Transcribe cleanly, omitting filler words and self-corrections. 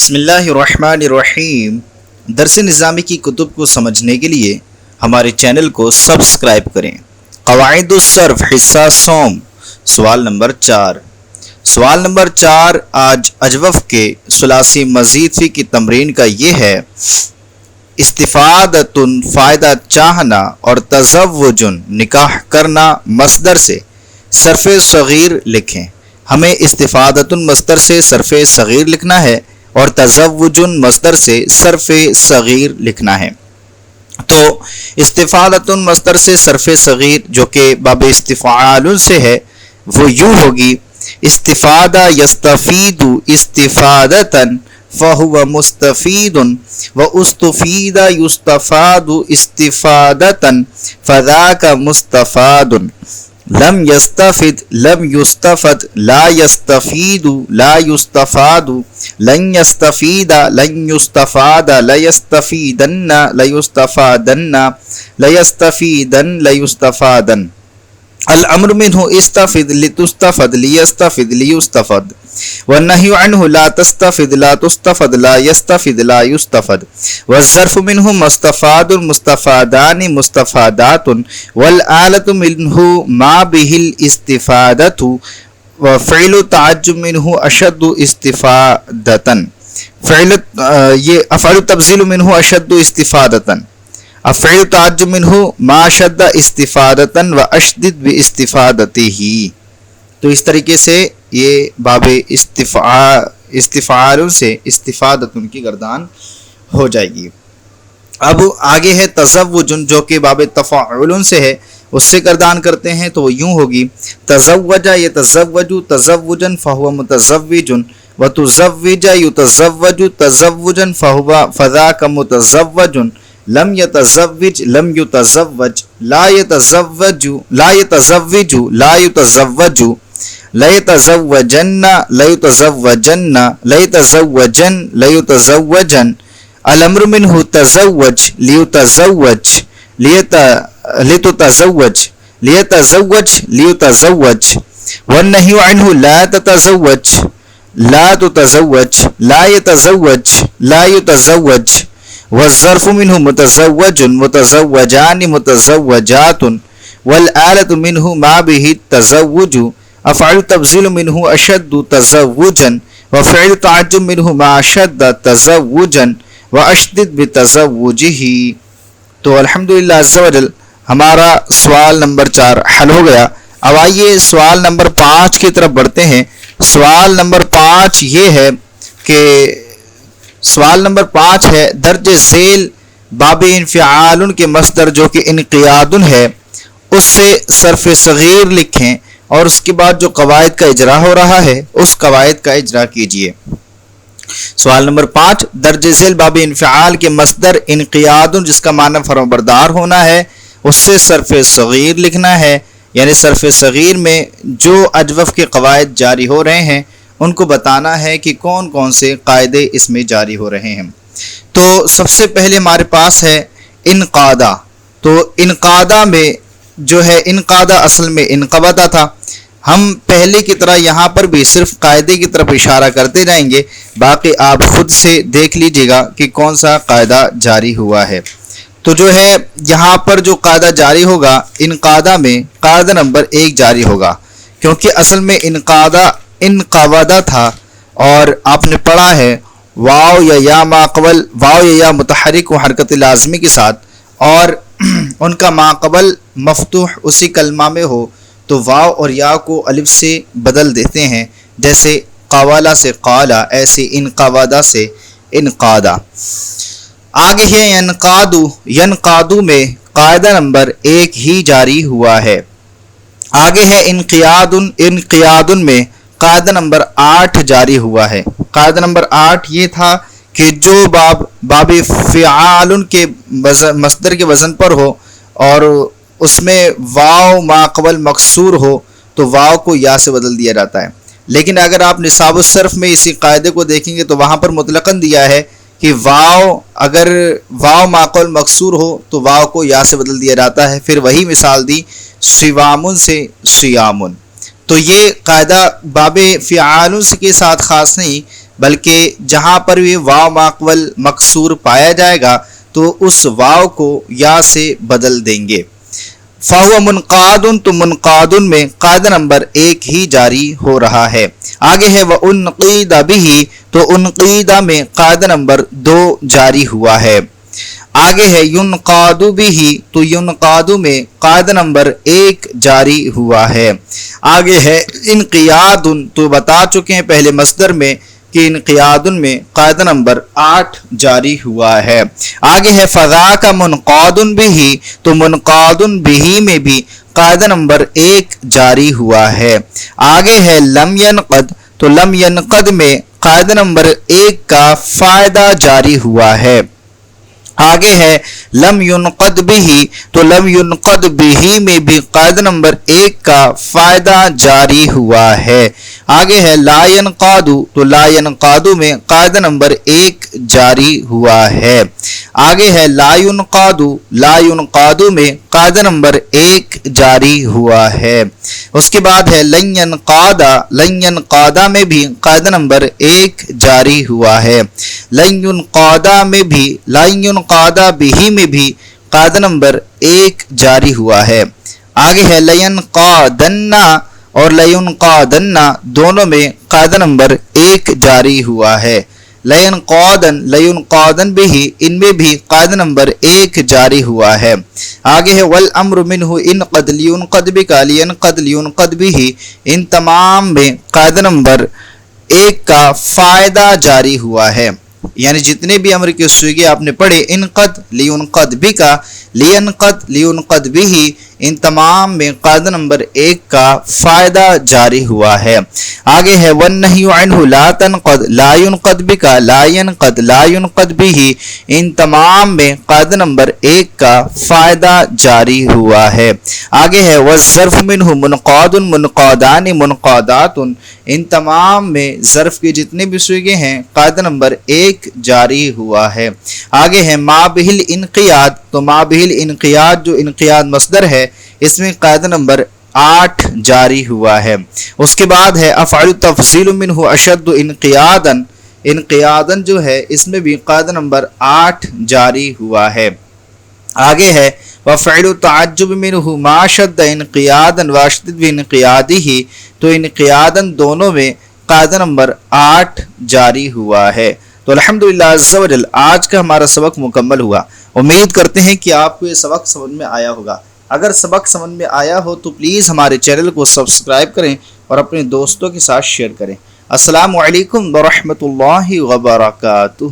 بسم اللہ الرحمن الرحیم۔ درس نظامی کی کتب کو سمجھنے کے لیے ہمارے چینل کو سبسکرائب کریں۔ قواعد الصرف حصہ سوم، سوال نمبر 4۔ سوال نمبر 4 آج اجوف کے ثلاثی مزید فی کی تمرین کا یہ ہے: استفادۃ فائدہ چاہنا اور تزوج نکاح کرنا مصدر سے صرف صغیر لکھیں۔ ہمیں استفادۃ مصدر سے صرف صغیر لکھنا ہے اور تزوج مصدر سے صرف صغیر لکھنا ہے۔ تو استفادۃ مصدر سے صرف صغیر جو کہ باب استفعال سے ہے وہ یوں ہوگی: استفادہ یستفید استفادۃ فہو مستفید واستفید یستفاد استفادۃ فذاک مستفاد۔ لم یستفد لم یستفد لا یستفید لا یستفاد لن یستفید لن یستفاد لیستفیدن لیستفادن لیستفیدن لیستفادن۔ الامر منہ استفد لتستفد لیستفد لیستفد، والنہی عنہ لا تستفد لا تستفد لا یستفد لا یستفد، والظرف منہ مستفاد مستفادان مستفادات، والآلۃ منہ ما بہ الاستفادۃ، وفعل تعجب منہ اشد استفادۃ۔ یہ افعل تبذیل منہ اشد استفادۃ، افعل تعجب منہ ما شد استفادۃ واشدد باستفادتہ۔ تو اس طریقے سے یہ باب استفعال سے استفادۃ کی گردان ہو جائے گی۔ اب آگے ہے تزوج جو کہ باب تفاعل سے ہے، اس سے گردان کرتے ہیں تو وہ یوں ہوگی: تزوج یتزوج تزوجا فہو متزوج وتزوج یتزوج تزوجا فذاک متزوج۔ لم یتزوج لم یتزوج لا یتزوج لا یتزوج لا یتزوج لیتزوجن لیتزوجن لیتزوجن لیتزوجن۔ الامر منہ تزوج لیتزوج لتتزوج لیتزوج لیتزوج، والنہی عنہ لا تتزوج لا تتزوج لا یتزوج لا یتزوج، والظرف منہ متزوج متزوجان متزوجات، والآلۃ منہ ما بہ التزوج، افعل تبذیل منہ اشد تزوجا، وفعل تعجب منہ ما شد تزوجا واشدد بتزوجہ۔ تو الحمدللہ عز و جل ہمارا سوال نمبر 4 حل ہو گیا۔ اب آئیے سوال نمبر 5 کی طرف بڑھتے ہیں۔ سوال نمبر 5 یہ ہے کہ سوال نمبر 5 ہے: درج ذیل باب انفعال کے مصدر جو کہ انقیاد ہے اس سے صرف صغیر لکھیں اور اس کے بعد جو قواعد کا اجرا ہو رہا ہے اس قواعد کا اجرا کیجئے۔ سوال نمبر 5: درج ذیل باب انفعال کے مصدر انقیاد جس کا معنی فرمانبردار ہونا ہے اس سے صرف صغیر لکھنا ہے، یعنی صرف صغیر میں جو اجوف کے قواعد جاری ہو رہے ہیں ان کو بتانا ہے کہ کون کون سے قاعدے اس میں جاری ہو رہے ہیں۔ تو سب سے پہلے ہمارے پاس ہے انقادہ۔ تو انقادہ میں جو ہے انقادہ اصل میں انقبضہ تھا۔ ہم پہلے کی طرح یہاں پر بھی صرف قاعدے کی طرف اشارہ کرتے جائیں گے، باقی آپ خود سے دیکھ لیجئے گا کہ کون سا قاعدہ جاری ہوا ہے۔ تو جو ہے یہاں پر جو قاعدہ جاری ہوگا انقادہ میں قاعدہ نمبر 1 جاری ہوگا، کیونکہ اصل میں انقبضہ تھا اور آپ نے پڑھا ہے واو یا یا ماقبل واو یا یا متحرک و حرکت لازمی کے ساتھ اور ان کا ماقبل مفتوح اسی کلمہ میں ہو تو واو اور یا کو الف سے بدل دیتے ہیں، جیسے قوالا سے قالا، ایسے انقبضہ سے انقادہ۔ آگے ہے ینقادو۔ ینقادو میں قاعدہ نمبر 1 ہی جاری ہوا ہے۔ آگے ہے انقیاد۔ انقیاد میں قاعدہ نمبر 8 جاری ہوا ہے۔ قاعدہ نمبر 8 یہ تھا کہ جو باب فعال کے مصدر کے وزن پر ہو اور اس میں واو ما قبل مکسور ہو تو واو کو یا سے بدل دیا جاتا ہے، لیکن اگر آپ نصاب الصرف میں اسی قاعدے کو دیکھیں گے تو وہاں پر مطلقاً دیا ہے کہ اگر واو ما قبل مکسور ہو تو واو کو یا سے بدل دیا جاتا ہے۔ پھر وہی مثال دی سوامن سے سیامن۔ تو یہ قاعدہ باب فعال کے ساتھ خاص نہیں بلکہ جہاں پر بھی واو ماقبل مکسور پایا جائے گا تو اس واو کو یا سے بدل دیں گے۔ فَهُوَ مُنْقَادٌ تو منقادن میں قاعدہ نمبر 1 ہی جاری ہو رہا ہے۔ آگے ہے وَأُنْقِيدَ بِهِ تو انقیدہ میں قاعدہ نمبر 2 جاری ہوا ہے۔ آگے ہے يُنْقَادُ بِهِ تو يُنْقَادُ میں قاعدہ نمبر 1 جاری ہوا ہے۔ آگے ہے انقیاد تو بتا چکے ہیں پہلے مصدر میں کہ انقیاد میں قاعدہ نمبر 8 جاری ہوا ہے۔ آگے ہے فَذَاكَ مُنْقَادٌ بِهِ تو منقاد بِهِ میں بھی قاعدہ نمبر 1 جاری ہوا ہے۔ آگے ہے لم ينقد تو لم ينقد میں قاعدہ نمبر 1 کا فائدہ جاری ہوا ہے۔ آگے ہے لم ينقد به تو لم ينقد به میں بھی قاعدہ نمبر 1 کا فائدہ جاری ہوا ہے۔ آگے ہے لا ينقاد تو لا ينقاد میں قاعدہ نمبر 1 جاری ہوا ہے۔ آگے ہے لا ينقاد میں قاعدہ نمبر 1 جاری ہوا ہے۔ اس کے بعد ہے لن ينقاد میں بھی قاعدہ نمبر 1 جاری ہوا ہے۔ لن ينقاد میں بھی لن ينقاد به میں بھی قاعدہ نمبر 1 جاری ہوا ہے۔ آگے ہے لینقادن اور لینقادن دونوں میں قاعدہ نمبر 1 جاری ہوا ہے۔ لینقادن به ان میں بھی قاعدہ نمبر 1 جاری ہوا ہے۔ آگے ہے والامر منہ انقد لینقد بک لینقد لینقد به ان تمام میں قاعدہ نمبر 1 کا فائدہ جاری ہوا ہے۔ یعنی جتنے بھی امر کے صیغے آپ نے پڑھے انقد لینقد بک لینقد لینقد به ان تمام میں قاعدہ نمبر 1 کا فائدہ جاری ہوا ہے۔ آگے ہے والنہی عنہ لا تنقد لا ينقد بک لا ينقد لا ينقد به ان تمام میں قاعدہ نمبر 1 کا فائدہ جاری ہوا ہے۔ آگے ہے والظرف منہ منقاد منقادان منقادات ان تمام میں ظرف کے جتنے بھی صیغے ہیں قاعدہ نمبر 1 جاری ہوا ہے۔ آگے ہے ما بہل انقیاد تو ما بہل انقیاد جو انقیاد مصدر ہے اس میں قاعدہ نمبر 8 جاری ہوا ہے۔ اس کے بعد ہے افعل تفضیل منہ اشد انقیادا انقیادا جو ہے اس میں بھی قاعدہ نمبر 8 جاری ہوا ہے۔ آگے ہے وفعل تعجب منہ ما شد انقیادا واشدد بانقیادہ تو انقیادا دونوں میں قاعدہ نمبر 8 جاری ہوا ہے۔ تو الحمدللہ عز و جل آج کا ہمارا سبق مکمل ہوا۔ امید کرتے ہیں کہ آپ کو یہ سبق سمجھ میں آیا ہوگا۔ اگر سبق سمجھ میں آیا ہو تو پلیز ہمارے چینل کو سبسکرائب کریں اور اپنے دوستوں کے ساتھ شیئر کریں۔ السلام علیکم ورحمۃ اللہ وبرکاتہ۔